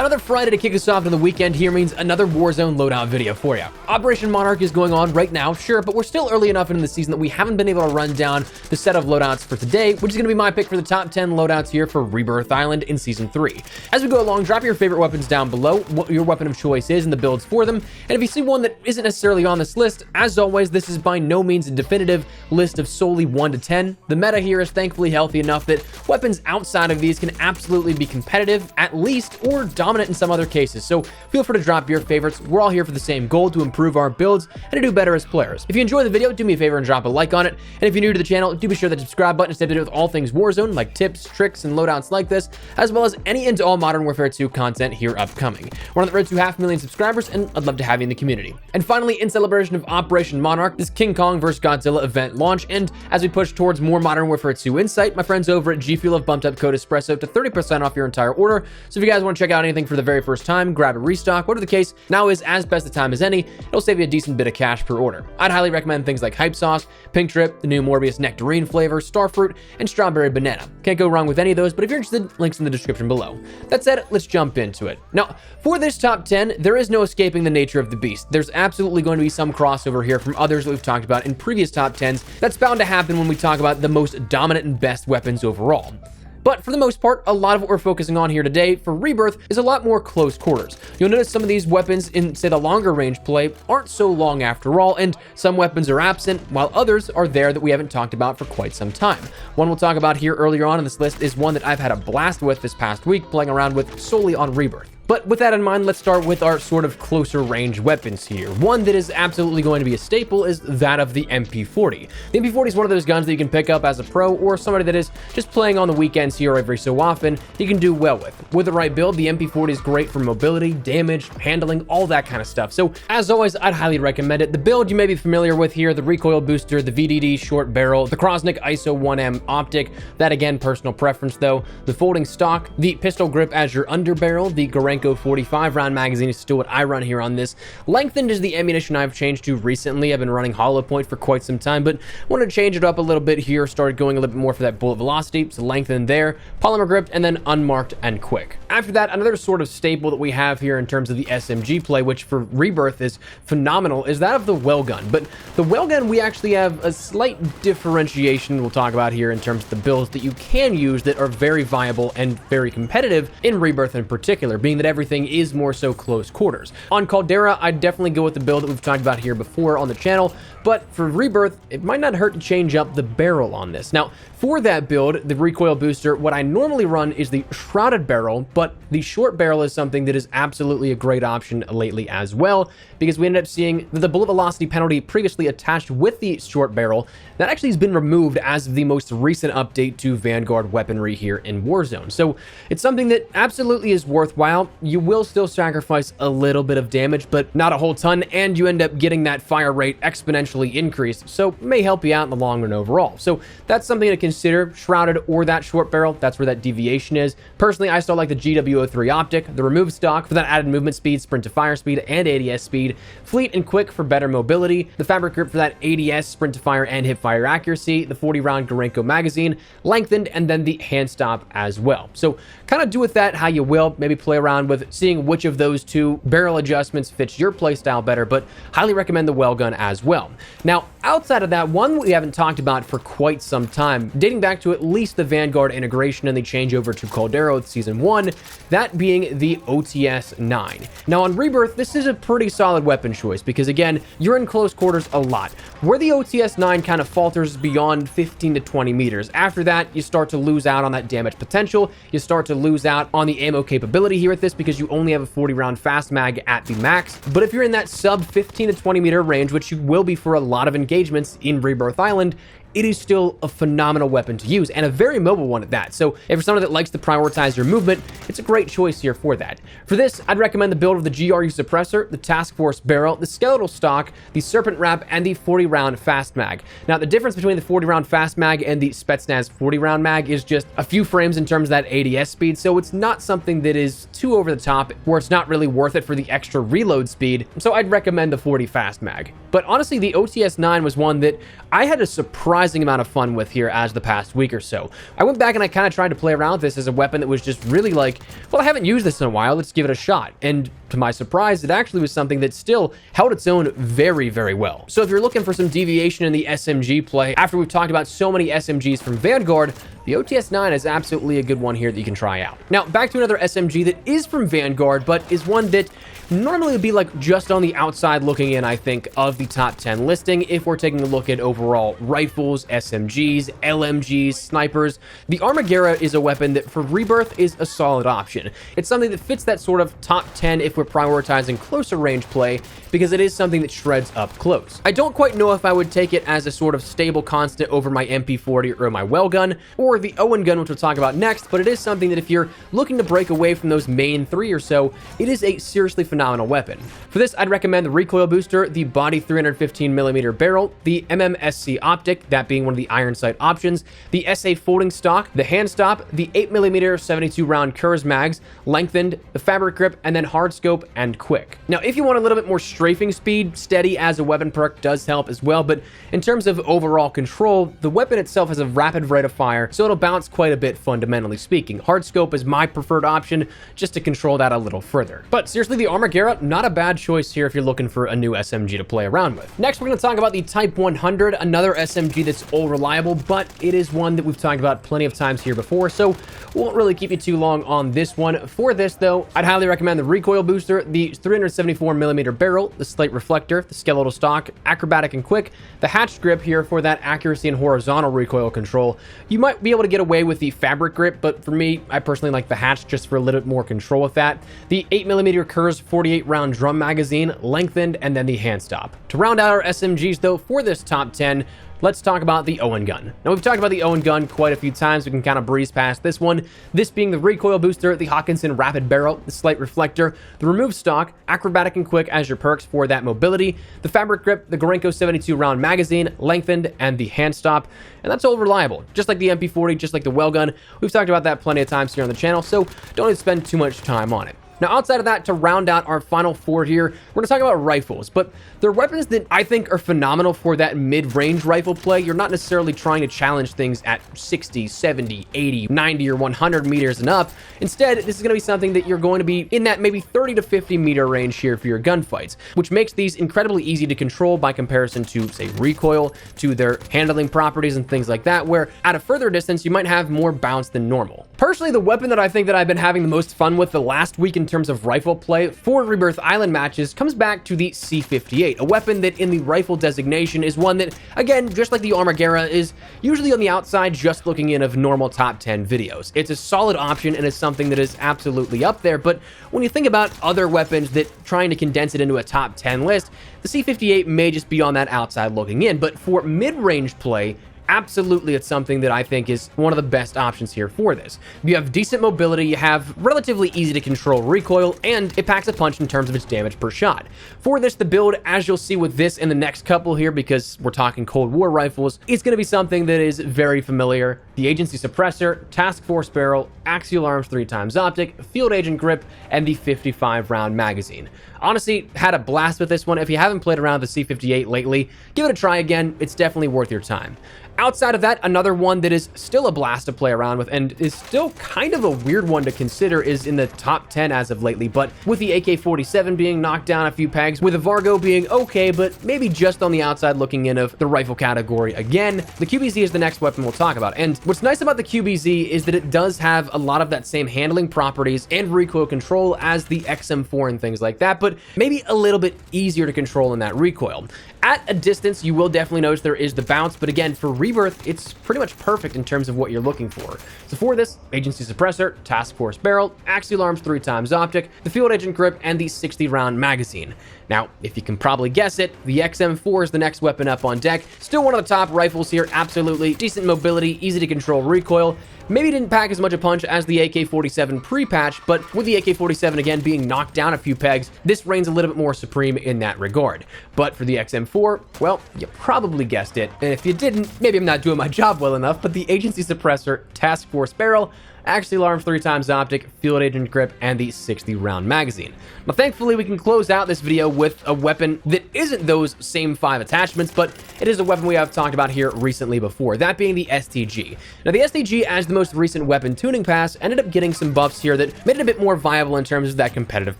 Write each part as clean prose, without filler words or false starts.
Another Friday to kick us off to the weekend here means another Warzone loadout video for you. Operation Monarch is going on right now, sure, but we're still early enough into the season that we haven't been able to run down the set of loadouts for today, which is going to be my pick for the top 10 loadouts here for Rebirth Island in Season 3. As we go along, drop your favorite weapons down below, what your weapon of choice is and the builds for them, and if you see one that isn't necessarily on this list, as always, this is by no means a definitive list of solely 1 to 10. The meta here is thankfully healthy enough that weapons outside of these can absolutely be competitive, at least, or dominant in some other cases, so feel free to drop your favorites. We're all here for the same goal, to improve our builds and to do better as players. If you enjoy the video, do me a favor and drop a like on it, and if you're new to the channel, do be sure that subscribe button is stay updated with all things Warzone, like tips, tricks, and loadouts like this, as well as any into all Modern Warfare 2 content here upcoming. We're on the road to 500,000 subscribers, and I'd love to have you in the community. And finally, in celebration of Operation Monarch, this King Kong vs. Godzilla event launch, and as we push towards more Modern Warfare 2 insight, my friends over at G Fuel have bumped up code Espresso to 30% off your entire order, so if you guys want to check out anything for the very first time, grab a restock, whatever the case, now is as best a time as any. It'll save you a decent bit of cash per order. I'd highly recommend things like Hype Sauce, Pink Trip, the new Morbius Nectarine flavor, Starfruit, and Strawberry Banana. Can't go wrong with any of those, but if you're interested, links in the description below. That said, let's jump into it. Now, for this top 10, there is no escaping the nature of the beast. There's absolutely going to be some crossover here from others that we've talked about in previous top 10s. That's bound to happen when we talk about the most dominant and best weapons overall. But for the most part, a lot of what we're focusing on here today for Rebirth is a lot more close quarters. You'll notice some of these weapons in, say, the longer range play aren't so long after all, and some weapons are absent, while others are there that we haven't talked about for quite some time. One we'll talk about here earlier on in this list is one that I've had a blast with this past week, playing around with solely on Rebirth. But with that in mind, let's start with our sort of closer range weapons here. One that is absolutely going to be a staple is that of the MP40. The MP40 is one of those guns that you can pick up as a pro or somebody that is just playing on the weekends here every so often, you can do well with. With the right build, the MP40 is great for mobility, damage, handling, all that kind of stuff. So as always, I'd highly recommend it. The build you may be familiar with here, the recoil booster, the VDD short barrel, the Krosnick ISO 1M optic, that again, personal preference though, the folding stock, the pistol grip as your underbarrel, the Gorenko 45 round magazine is still what I run here on this. Lengthened is the ammunition I've changed to recently. I've been running hollow point for quite some time, but wanted to change it up a little bit here, started going a little bit more for that bullet velocity, so lengthened there, polymer gripped, and then unmarked and quick. After that, another sort of staple that we have here in terms of the SMG play, which for Rebirth is phenomenal, is that of the Welgun. But the Welgun, we actually have a slight differentiation we'll talk about here in terms of the builds that you can use that are very viable and very competitive in Rebirth in particular, being that everything is more so close quarters. On Caldera, I'd definitely go with the build that we've talked about here before on the channel, but for Rebirth, it might not hurt to change up the barrel on this. Now, for that build, the recoil booster, what I normally run is the shrouded barrel, but the short barrel is something that is absolutely a great option lately as well, because we ended up seeing that the bullet velocity penalty previously attached with the short barrel, that actually has been removed as of the most recent update to Vanguard weaponry here in Warzone. So it's something that absolutely is worthwhile. You will still sacrifice a little bit of damage, but not a whole ton, and you end up getting that fire rate exponentially increased, so may help you out in the long run overall. So that's something to consider, shrouded or that short barrel. That's where that deviation is. Personally, I still like the GW03 optic, the removed stock for that added movement speed, sprint to fire speed, and ADS speed, fleet and quick for better mobility, the fabric grip for that ADS, sprint to fire, and hip fire accuracy, the 40 round Gorenko magazine, lengthened, and then the hand stop as well. So kind of do with that how you will, maybe play around with seeing which of those two barrel adjustments fits your playstyle better, but highly recommend the Welgun as well. Now, outside of that, one we haven't talked about for quite some time, dating back to at least the Vanguard integration and the changeover to Caldera with Season 1, that being the OTS-9. Now, on Rebirth, this is a pretty solid weapon choice because, again, you're in close quarters a lot. Where the OTS-9 kind of falters beyond 15 to 20 meters. After that, you start to lose out on that damage potential. You start to lose out on the ammo capability here at this because you only have a 40 round fast mag at the max. But if you're in that sub 15 to 20 meter range, which you will be for a lot of engagements in Rebirth Island, it is still a phenomenal weapon to use and a very mobile one at that. So if you're someone that likes to prioritize your movement, it's a great choice here for that. For this, I'd recommend the build of the GRU suppressor, the Task Force barrel, the skeletal stock, the serpent wrap, and the 40 round fast mag. Now, the difference between the 40 round fast mag and the Spetsnaz 40 round mag is just a few frames in terms of that ADS speed, so it's not something that is too over the top where it's not really worth it for the extra reload speed. So I'd recommend the 40 fast mag. But honestly, the OTS-9 was one that I had a surprise surprising amount of fun with here as the past week or so. I went back and I kind of tried to play around with this as a weapon that was just really like, well, I haven't used this in a while, let's give it a shot. And to my surprise, it actually was something that still held its own very, very well. So if you're looking for some deviation in the SMG play, after we've talked about so many SMGs from Vanguard, the OTS-9 is absolutely a good one here that you can try out. Now, back to another SMG that is from Vanguard, but is one that normally would be like just on the outside looking in, I think, of the top 10 listing if we're taking a look at overall rifles, SMGs, LMGs, snipers. The Armaguerra is a weapon that for Rebirth is a solid option. It's something that fits that sort of top 10 if we're prioritizing closer range play, because it is something that shreds up close. I don't quite know if I would take it as a sort of stable constant over my MP40 or my Welgun, or the Owen Gun, which we'll talk about next, but it is something that if you're looking to break away from those main three or so, it is a seriously phenomenal weapon. For this, I'd recommend the recoil booster, the body 315mm barrel, the MMSC optic, that being one of the iron sight options, the SA folding stock, the hand stop, the 8mm 72 round Kurz mags, lengthened, the fabric grip, and then hard scope and quick. Now, if you want a little bit more strafing speed, steady as a weapon perk does help as well, but in terms of overall control, the weapon itself has a rapid rate of fire, so it'll bounce quite a bit fundamentally speaking. Hard scope is my preferred option just to control that a little further. But seriously, the Armaguerra, not a bad choice here if you're looking for a new SMG to play around with. Next, we're going to talk about the Type 100, another SMG that's all reliable, but it is one that we've talked about plenty of times here before, so won't really keep you too long on this one. For this, though, I'd highly recommend the recoil booster, the 374mm barrel, the slate reflector, the skeletal stock, acrobatic and quick, the hatched grip here for that accuracy and horizontal recoil control. You might be able to get away with the fabric grip, but for me, I personally like the hatch just for a little bit more control with that. The 8mm Kurz 48 round drum magazine, lengthened, and then the hand stop. To round out our SMGs, though, for this top 10, let's talk about the Owen Gun. Now, we've talked about the Owen Gun quite a few times. We can kind of breeze past this one. This being the recoil booster, the Hawkinson rapid barrel, the slate reflector, the remove stock, acrobatic and quick as your perks for that mobility, the fabric grip, the Gorenko 72 round magazine, lengthened, and the hand stop. And that's all reliable. Just like the MP40, just like the Welgun. We've talked about that plenty of times here on the channel, so don't need to spend too much time on it. Now, outside of that, to round out our final four here, we're going to talk about rifles, but they're weapons that I think are phenomenal for that mid-range rifle play. You're not necessarily trying to challenge things at 60, 70, 80, 90, or 100 meters and up. Instead, this is going to be something that you're going to be in that maybe 30 to 50 meter range here for your gunfights, which makes these incredibly easy to control by comparison to, say, recoil, to their handling properties and things like that, where at a further distance, you might have more bounce than normal. Personally, the weapon that I think that I've been having the most fun with the last week in terms of rifle play for Rebirth Island matches comes back to the C58, a weapon that in the rifle designation is one that, again, just like the Armaguerra, is usually on the outside just looking in of normal top 10 videos. It's a solid option and it's something that is absolutely up there, but when you think about other weapons that trying to condense it into a top 10 list, the C58 may just be on that outside looking in, but for mid-range play, absolutely, it's something that I think is one of the best options here for this. You have decent mobility, you have relatively easy to control recoil, and it packs a punch in terms of its damage per shot. For this, the build, as you'll see with this in the next couple here, because we're talking Cold War rifles, it's going to be something that is very familiar. The Agency Suppressor, Task Force Barrel, Axial Arms 3x Optic, Field Agent Grip, and the 55 round magazine. Honestly, had a blast with this one. If you haven't played around with the C58 lately, give it a try again. It's definitely worth your time. Outside of that, another one that is still a blast to play around with and is still kind of a weird one to consider is in the top 10 as of lately, but with the AK-47 being knocked down a few pegs, with the Vargo being okay, but maybe just on the outside looking in of the rifle category again, the QBZ is the next weapon we'll talk about. And what's nice about the QBZ is that it does have a lot of that same handling properties and recoil control as the XM4 and things like that, but maybe a little bit easier to control in that recoil. At a distance, you will definitely notice there is the bounce, but again, for Rebirth, it's pretty much perfect in terms of what you're looking for. So for this, Agency Suppressor, Task Force Barrel, Axial Arms 3x Optic, the Field Agent Grip, and the 60 round magazine. Now, if you can probably guess it, the XM4 is the next weapon up on deck. Still one of the top rifles here, absolutely. Decent mobility, easy to control recoil. Maybe didn't pack as much a punch as the AK-47 pre-patch, but with the AK-47 again being knocked down a few pegs, this reigns a little bit more supreme in that regard. But for the XM4, well, you probably guessed it. And if you didn't, maybe I'm not doing my job well enough, but the Agency Suppressor, Task Force Barrel, axial 3 times optic, field agent grip, and the 60 round magazine. Now thankfully we can close out this video with a weapon that isn't those same 5 attachments, but it is a weapon we have talked about here recently before, that being the STG. Now the STG, as the most recent weapon tuning pass, ended up getting some buffs here that made it a bit more viable in terms of that competitive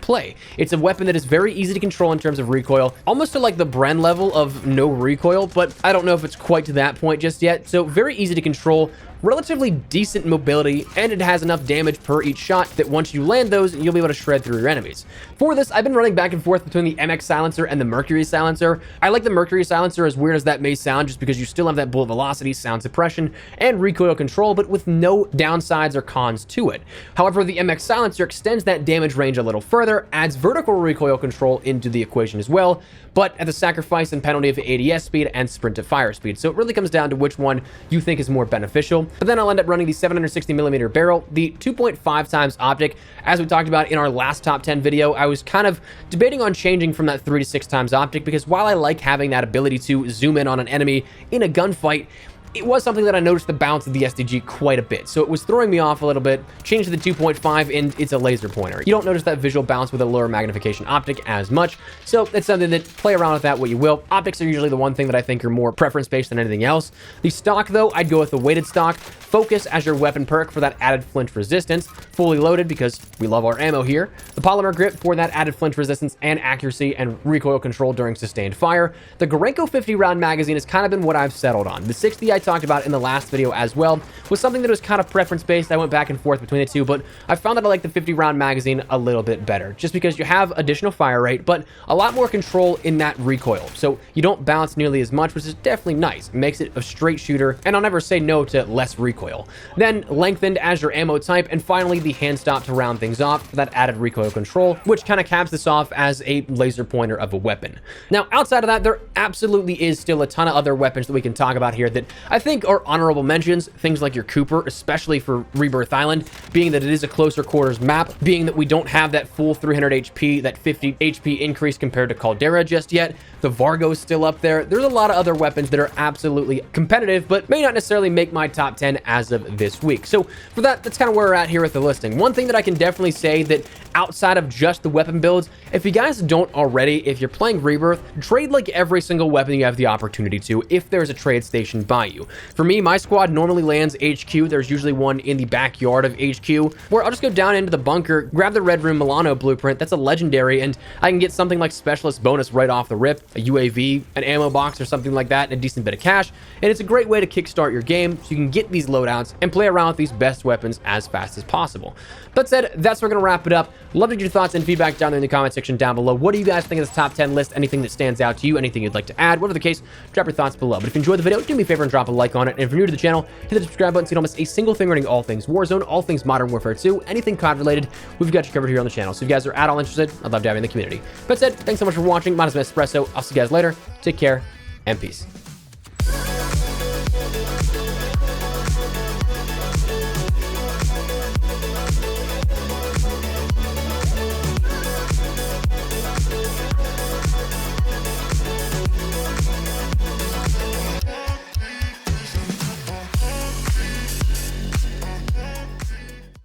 play. It's a weapon that is very easy to control in terms of recoil, almost to like the Bren level of no recoil, but I don't know if it's quite to that point just yet. So very easy to control, relatively decent mobility, and it has enough damage per each shot that once you land those, you'll be able to shred through your enemies. For this, I've been running back and forth between the MX silencer and the Mercury silencer. I like the Mercury silencer, as weird as that may sound, just because you still have that bullet velocity, sound suppression, and recoil control, but with no downsides or cons to it. However, the MX silencer extends that damage range a little further, adds vertical recoil control into the equation as well, but at the sacrifice and penalty of ADS speed and sprint to fire speed. So it really comes down to which one you think is more beneficial. But then I'll end up running the 760mm barrel, the 2.5 times optic. As we talked about in our last top 10 video, I was kind of debating on changing from that 3 to 6 times optic, because while I like having that ability to zoom in on an enemy in a gunfight, it was something that I noticed the bounce of the STG quite a bit, so it was throwing me off a little bit. Changed to the 2.5, and it's a laser pointer. You don't notice that visual bounce with a lower magnification optic as much, so it's something that, play around with that what you will. Optics are usually the one thing that I think are more preference-based than anything else. The stock, though, I'd go with the weighted stock. Focus as your weapon perk for that added flinch resistance. Fully loaded, because we love our ammo here. The polymer grip for that added flinch resistance and accuracy and recoil control during sustained fire. The Gorenko 50 round magazine has kind of been what I've settled on. The 60 I talked about in the last video as well was something that was kind of preference based. I went back and forth between the two, but I found that I like the 50 round magazine a little bit better, just because you have additional fire rate, but a lot more control in that recoil. So you don't bounce nearly as much, which is definitely nice. It makes it a straight shooter, and I'll never say no to less recoil. Then lengthened as your ammo type, and finally the hand stop to round things off for that added recoil control, which kind of caps this off as a laser pointer of a weapon. Now, outside of that, there absolutely is still a ton of other weapons that we can talk about here that I think are honorable mentions. Things like your Cooper, especially for Rebirth Island, being that it is a closer quarters map, being that we don't have that full 300 HP, that 50 HP increase compared to Caldera just yet. The Vargo is still up there. There's a lot of other weapons that are absolutely competitive, but may not necessarily make my top 10 as of this week. So for that, that's kind of where we're at here with the listing. One thing that I can definitely say that outside of just the weapon builds, if you guys don't already, if you're playing Rebirth, trade like every single weapon you have the opportunity to if there's a trade station by you. For me, my squad normally lands HQ. There's usually one in the backyard of HQ, where I'll just go down into the bunker, grab the Red Room Milano blueprint. That's a legendary, and I can get something like specialist bonus right off the rip, a UAV, an ammo box or something like that, and a decent bit of cash. And it's a great way to kickstart your game so you can get these loadouts and play around with these best weapons as fast as possible. That said, that's where we're going to wrap it up. Love to get your thoughts and feedback down there in the comment section down below. What do you guys think of this top 10 list? Anything that stands out to you? Anything you'd like to add? Whatever the case, drop your thoughts below. But if you enjoyed the video, do me a favor and drop a like on it. And if you're new to the channel, hit the subscribe button so you don't miss a single thing running all things Warzone, all things Modern Warfare 2, anything COD related, we've got you covered here on the channel. So if you guys are at all interested, I'd love to have you in the community. That said, thanks so much for watching. My name is Espresso. I'll see you guys later. Take care and peace.